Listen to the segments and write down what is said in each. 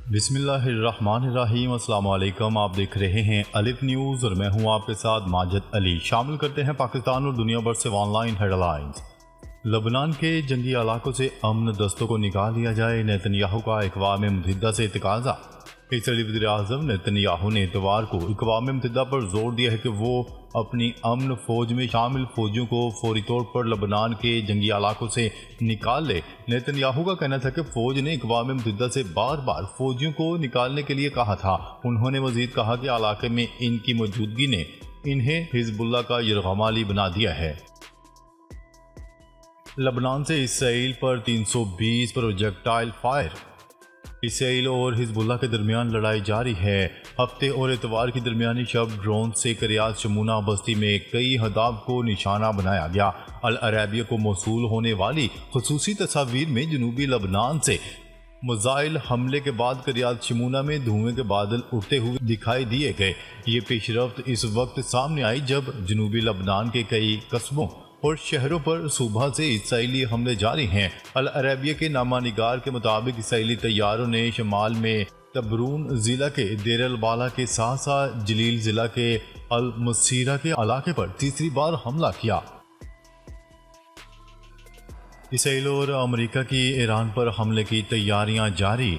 بسم اللہ الرحمن الرحیم۔ السلام علیکم، آپ دیکھ رہے ہیں الف نیوز اور میں ہوں آپ کے ساتھ ماجد علی۔ شامل کرتے ہیں پاکستان اور دنیا بھر سے آن لائن ہیڈ لائنز۔ لبنان کے جنگی علاقوں سے امن دستوں کو نکال لیا جائے، نیتن یاہو کا اقوام متحدہ سے تقاضا۔ اسرائیلی وزیر اعظم نیتن یاہو نے اتوار کو اقوام متحدہ پر زور دیا ہے کہ وہ اپنی امن فوج میں شامل فوجیوں کو فوری طور پر لبنان کے جنگی علاقوں سے نکال لے۔ نیتن یاہو کا کہنا تھا کہ فوج نے اقوام متحدہ سے بار بار فوجیوں کو نکالنے کے لیے کہا تھا۔ انہوں نے مزید کہا کہ علاقے میں ان کی موجودگی نے انہیں حزب اللہ کا یرغمالی بنا دیا ہے۔ لبنان سے اسرائیل پر 320 پروجیکٹائل فائر۔ اسرائیل اور حزب اللہ کے درمیان لڑائی جاری ہے۔ ہفتے اور اتوار کی درمیانی شب ڈرون سے کریات شمونہ بستی میں کئی اہداف کو نشانہ بنایا گیا۔ العربیہ کو موصول ہونے والی خصوصی تصاویر میں جنوبی لبنان سے میزائل حملے کے بعد کریات شمونہ میں دھوئیں کے بادل اٹھتے ہوئے دکھائی دیے گئے۔ یہ پیش رفت اس وقت سامنے آئی جب جنوبی لبنان کے کئی قصبوں اور شہروں پر صبح سے اسرائیلی حملے جاری ہیں۔ العربیہ کے نامہ نگار کے مطابق اسرائیلی طیاروں نے شمال میں تبرون ضلع کے دیر البالہ کے ساتھ ساتھ جلیل ضلع کے المسیرہ کے علاقے پر تیسری بار حملہ کیا۔ اسرائیل اور امریکہ کی ایران پر حملے کی تیاریاں جاری۔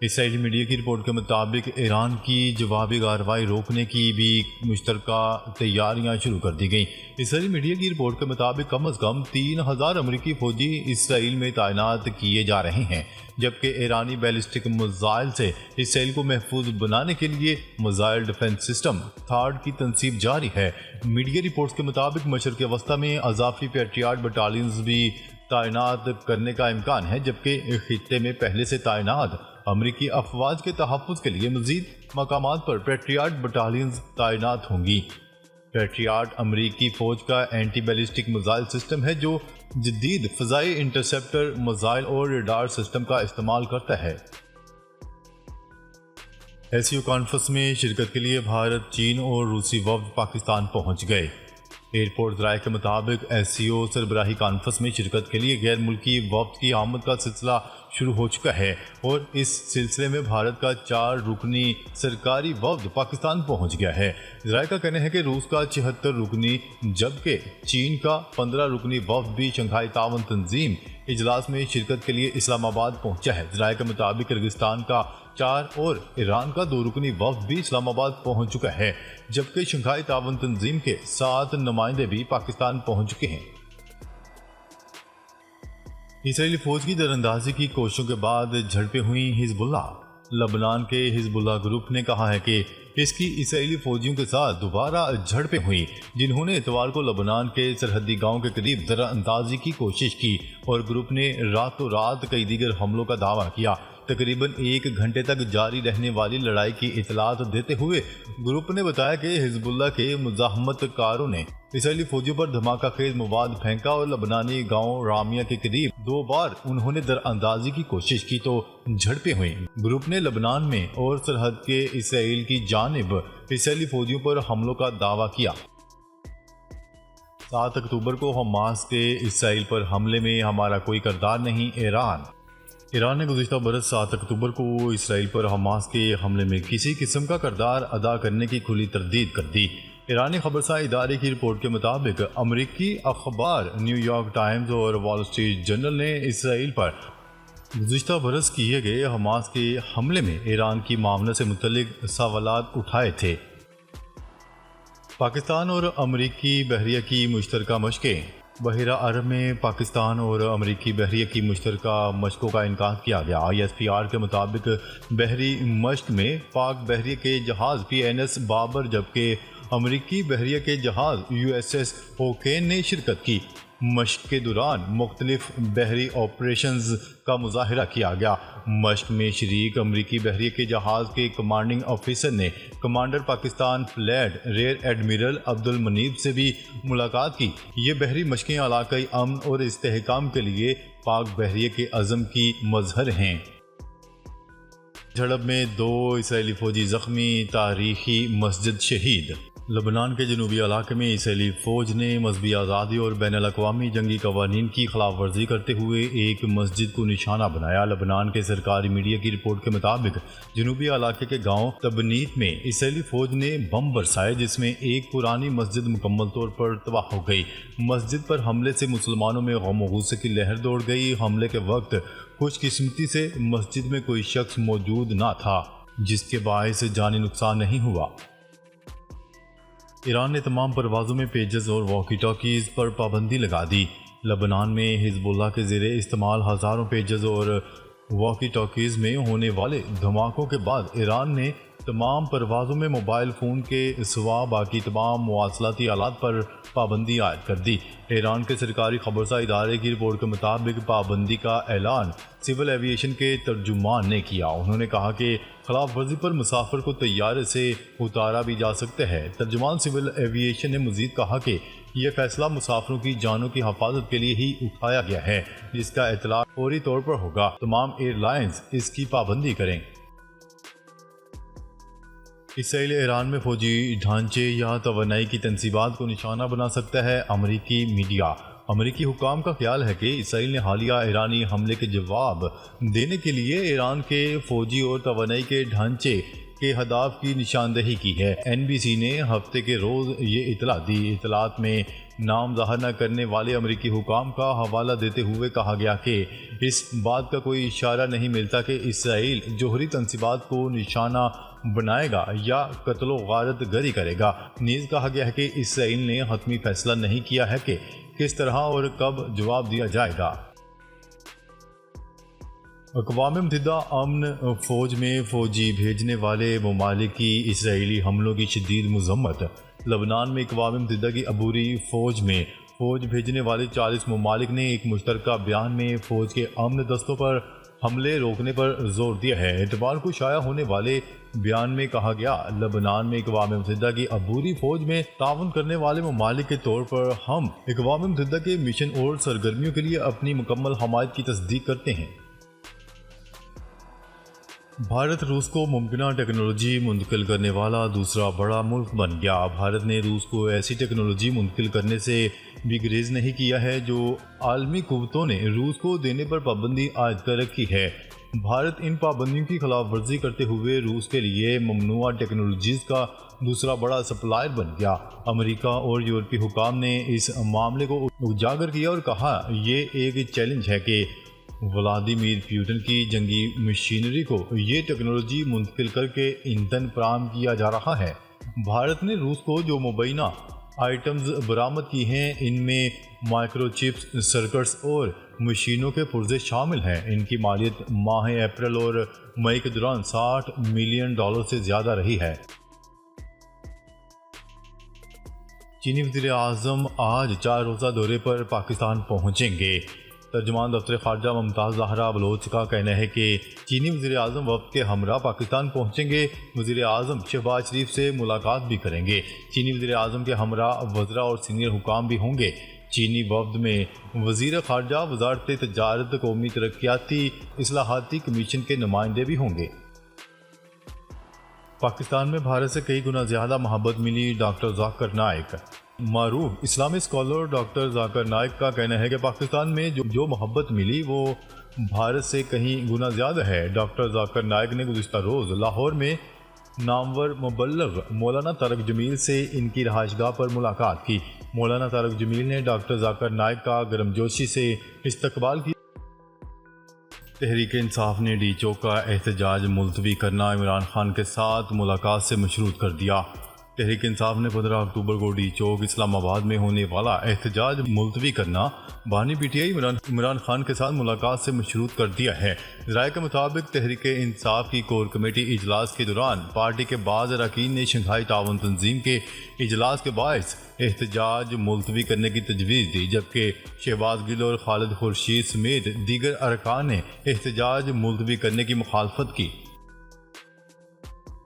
اسرائیلی میڈیا کی رپورٹ کے مطابق ایران کی جوابی کارروائی روکنے کی بھی مشترکہ تیاریاں شروع کر دی گئیں۔ اسرائیلی میڈیا کی رپورٹ کے مطابق کم از کم 3000 امریکی فوجی اسرائیل میں تعینات کیے جا رہے ہیں، جبکہ ایرانی بیلسٹک میزائل سے اسرائیل کو محفوظ بنانے کے لیے میزائل ڈیفنس سسٹم تھاڈ کی تنصیب جاری ہے۔ میڈیا رپورٹس کے مطابق مشرق وسطی میں اضافی پیٹریاٹ بٹالینز بھی تعینات کرنے کا امکان ہے، جبکہ خطے میں پہلے سے تعینات امریکی افواج کے تحفظ کے لیے مزید مقامات پر پیٹریاٹ بٹالینز تعینات ہوں گی۔ پیٹریاٹ امریکی فوج کا اینٹی بیلسٹک میزائل سسٹم ہے جو جدید فضائی انٹرسیپٹر میزائل اور ریڈار سسٹم کا استعمال کرتا ہے۔ ایسیو کانفرنس میں شرکت کے لیے بھارت، چین اور روسی وفد پاکستان پہنچ گئے۔ ایئرپورٹ ذرائع کے مطابق ایسیو سربراہی کانفرنس میں شرکت کے لیے غیر ملکی وفد کی آمد کا سلسلہ شروع ہو چکا ہے اور اس سلسلے میں بھارت کا 4 رکنی سرکاری وفد پاکستان پہنچ گیا ہے۔ ذرائع کا کہنا ہے کہ روس کا 76 رکنی جبکہ چین کا 15 رکنی وفد بھی شنگھائی تعاون تنظیم اجلاس میں شرکت کے لیے اسلام آباد پہنچا ہے۔ ذرائع کے مطابق کرغزستان کا 4 اور ایران کا 2 رکنی وفد بھی اسلام آباد پہنچ چکا ہے، جبکہ شنگھائی تعاون تنظیم کے 7 نمائندے بھی پاکستان پہنچ چکے ہیں۔ اسرائیلی فوج کی دراندازی کی کوششوں کے بعد جھڑپیں ہوئیں حزب اللہ۔ لبنان کے حزب اللہ گروپ نے کہا ہے کہ اس کی اسرائیلی فوجیوں کے ساتھ دوبارہ جھڑپیں ہوئیں، جنہوں نے اتوار کو لبنان کے سرحدی گاؤں کے قریب دراندازی کی کوشش کی، اور گروپ نے راتوں رات کئی دیگر حملوں کا دعویٰ کیا۔ تقریباً 1 گھنٹے تک جاری رہنے والی لڑائی کی اطلاعات دیتے ہوئے گروپ نے بتایا کہ حزب اللہ کے مزاحمت کاروں نے اسرائیلی فوجیوں پر دھماکہ خیز مواد پھینکا اور لبنانی گاؤں رامیہ کے قریب 2 بار انہوں نے دراندازی کی کوشش کی تو جھڑپیں ہوئیں۔ گروپ نے لبنان میں اور سرحد کے اسرائیل کی جانب اسرائیلی فوجیوں پر حملوں کا دعویٰ کیا۔ 7 اکتوبر کو حماس کے اسرائیل پر حملے میں ہمارا کوئی کردار نہیں۔ ایران نے گزشتہ برس 7 اکتوبر کو اسرائیل پر حماس کے حملے میں کسی قسم کا کردار ادا کرنے کی کھلی تردید کر دی۔ ایرانی خبرساں ادارے کی رپورٹ کے مطابق امریکی اخبار نیو یارک ٹائمز اور وال اسٹریٹ جرنل نے اسرائیل پر گزشتہ برس کیے گئے حماس کے حملے میں ایران کی معاونت سے متعلق سوالات اٹھائے تھے۔ پاکستان اور امریکی بحریہ کی مشترکہ مشقیں۔ بحیرہ عرب میں پاکستان اور امریکی بحریہ کی مشترکہ مشقوں کا انعقاد کیا گیا۔ ISPR کے مطابق بحری مشق میں پاک بحریہ کے جہاز PNS بابر جبکہ امریکی بحریہ کے جہاز USS اوکین نے شرکت کی۔ مشق کے دوران مختلف بحری آپریشنز کا مظاہرہ کیا گیا۔ مشق میں شریک امریکی بحریہ کے جہاز کے کمانڈنگ آفیسر نے commander Pakistan fleet rear admiral Abdul Muneeb سے بھی ملاقات کی۔ یہ بحری مشقیں علاقائی امن اور استحکام کے لیے پاک بحریہ کے عزم کی مظہر ہیں۔ جھڑپ میں 2 اسرائیلی فوجی زخمی، تاریخی مسجد شہید۔ لبنان کے جنوبی علاقے میں اسرائیلی فوج نے مذہبی آزادی اور بین الاقوامی جنگی قوانین کی خلاف ورزی کرتے ہوئے ایک مسجد کو نشانہ بنایا۔ لبنان کے سرکاری میڈیا کی رپورٹ کے مطابق جنوبی علاقے کے گاؤں تبنیت میں اسرائیلی فوج نے بم برسائے، جس میں ایک پرانی مسجد مکمل طور پر تباہ ہو گئی۔ مسجد پر حملے سے مسلمانوں میں غم و غصے کی لہر دوڑ گئی۔ حملے کے وقت خوش قسمتی سے مسجد میں کوئی شخص موجود نہ تھا، جس کے باعث جانی نقصان نہیں ہوا۔ ایران نے تمام پروازوں میں پیجز اور واکی ٹاکیز پر پابندی لگا دی۔ لبنان میں حزب اللہ کے زیر استعمال ہزاروں پیجز اور واکی ٹاکیز میں ہونے والے دھماکوں کے بعد ایران نے تمام پروازوں میں موبائل فون کے سوا باقی تمام مواصلاتی آلات پر پابندی عائد کر دی۔ ایران کے سرکاری خبرساں ادارے کی رپورٹ کے مطابق پابندی کا اعلان سول ایویشن کے ترجمان نے کیا۔ انہوں نے کہا کہ خلاف ورزی پر مسافر کو طیارے سے اتارا بھی جا سکتا ہے۔ ترجمان سول ایویشن نے مزید کہا کہ یہ فیصلہ مسافروں کی جانوں کی حفاظت کے لیے ہی اٹھایا گیا ہے، جس کا اطلاع فوری طور پر ہوگا۔ تمام ایئر لائنز اس کی پابندی کریں۔ اسرائیل ایران میں فوجی ڈھانچے یا توانائی کی تنصیبات کو نشانہ بنا سکتا ہے۔ امریکی میڈیا۔ امریکی حکام کا خیال ہے کہ اسرائیل نے حالیہ ایرانی حملے کے جواب دینے کے لیے ایران کے فوجی اور توانائی کے ڈھانچے کے اہداف کی نشاندہی کی ہے۔ NBC نے ہفتے کے روز یہ اطلاع دی۔ اطلاعات میں نام ظاہر نہ کرنے والے امریکی حکام کا حوالہ دیتے ہوئے کہا گیا کہ اس بات کا کوئی اشارہ نہیں ملتا کہ اسرائیل جوہری تنصیبات کو نشانہ بنائے گا یا قتل و غارت گری کرے گا۔ نیز کہا گیا ہے کہ اسرائیل نے حتمی فیصلہ نہیں کیا ہے کہ کس طرح اور کب جواب دیا جائے گا۔ اقوام متحدہ امن فوج میں فوجی بھیجنے والے ممالک کی اسرائیلی حملوں کی شدید مذمت۔ لبنان میں اقوام متحدہ کی عبوری فوج میں فوج بھیجنے والے 40 ممالک نے ایک مشترکہ بیان میں فوج کے امن دستوں پر حملے روکنے پر زور دیا ہے۔ اتوار کو شائع ہونے والے بیان میں کہا گیا، لبنان میں اقوام متحدہ کی عبوری فوج میں تعاون کرنے والے ممالک کے طور پر ہم اقوام متحدہ کے مشن اور سرگرمیوں کے لیے اپنی مکمل حمایت کی تصدیق کرتے ہیں۔ بھارت روس کو ممکنہ ٹیکنالوجی منتقل کرنے والا دوسرا بڑا ملک بن گیا۔ بھارت نے روس کو ایسی ٹیکنالوجی منتقل کرنے سے بھی گریز نہیں کیا ہے جو عالمی قوتوں نے روس کو دینے پر پابندی عائد کر رکھی ہے۔ بھارت ان پابندیوں کی خلاف ورزی کرتے ہوئے روس کے لیے ممنوعہ ٹیکنالوجیز کا دوسرا بڑا سپلائر بن گیا۔ امریکہ اور یورپی حکام نے اس معاملے کو اجاگر کیا اور کہا یہ ایک چیلنج ہے کہ ولادیمیر پیوٹن کی جنگی مشینری کو یہ ٹیکنالوجی منتقل کر کے ایندھن فراہم کیا جا رہا ہے۔ بھارت نے روس کو جو مبینہ آئٹمز برآمد کی ہیں ان میں مائکرو چپس، سرکٹس اور مشینوں کے پرزے شامل ہیں۔ ان کی مالیت ماہ اپریل اور مئی کے دوران $60 ملین سے زیادہ رہی ہے۔ چینی وزیر اعظم آج 4 روزہ دورے پر پاکستان پہنچیں گے۔ ترجمان دفتر خارجہ ممتاز زہرا بلوچ کا کہنا ہے کہ چینی وزیر اعظم وفد کے ہمراہ پاکستان پہنچیں گے۔ وزیر اعظم شہباز شریف سے ملاقات بھی کریں گے۔ چینی وزیر اعظم کے ہمراہ وزراء اور سینئر حکام بھی ہوں گے۔ چینی وفد میں وزیر خارجہ، وزارت تجارت، قومی ترقیاتی اصلاحاتی کمیشن کے نمائندے بھی ہوں گے۔ پاکستان میں بھارت سے کئی گنا زیادہ محبت ملی، ڈاکٹر ذاکر نائک۔ معروف اسلامی اسکالر ڈاکٹر ذاکر نائک کا کہنا ہے کہ پاکستان میں جو محبت ملی وہ بھارت سے کہیں گنا زیادہ ہے۔ ڈاکٹر ذاکر نائک نے گزشتہ روز لاہور میں نامور مبلغ مولانا طارق جمیل سے ان کی رہائش گاہ پر ملاقات کی۔ مولانا طارق جمیل نے ڈاکٹر ذاکر نائک کا گرمجوشی سے استقبال کیا۔ تحریک انصاف نے ڈی چوک کا احتجاج ملتوی کرنا عمران خان کے ساتھ ملاقات سے مشروط کر دیا۔ تحریک انصاف نے 15 اکتوبر کو ڈی چوک اسلام آباد میں ہونے والا احتجاج ملتوی کرنا بانی P T I Imran Khan کے ساتھ ملاقات سے مشروط کر دیا ہے۔ ذرائع کے مطابق تحریک انصاف کی کور کمیٹی اجلاس کے دوران پارٹی کے بعض اراکین نے شنگھائی تعاون تنظیم کے اجلاس کے باعث احتجاج ملتوی کرنے کی تجویز دی، جبکہ شہباز گل اور خالد خورشید سمیت دیگر ارکان نے احتجاج ملتوی کرنے کی مخالفت کی۔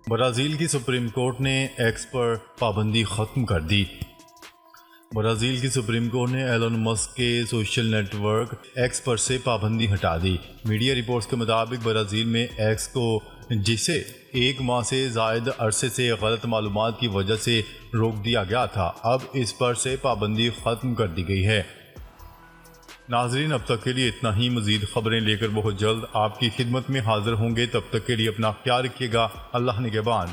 برازیل کی سپریم کورٹ نے ایکس پر پابندی ختم کر دی۔ برازیل کی سپریم کورٹ نے ایلن مسک کے سوشل نیٹ ورک ایکس پر سے پابندی ہٹا دی۔ میڈیا رپورٹس کے مطابق برازیل میں ایکس کو جسے 1 ماہ سے زائد عرصے سے غلط معلومات کی وجہ سے روک دیا گیا تھا، اب اس پر سے پابندی ختم کر دی گئی ہے۔ ناظرین، اب تک کے لیے اتنا ہی۔ مزید خبریں لے کر بہت جلد آپ کی خدمت میں حاضر ہوں گے، تب تک کے لیے اپنا خیال رکھیے گا۔ اللہ نگہبان۔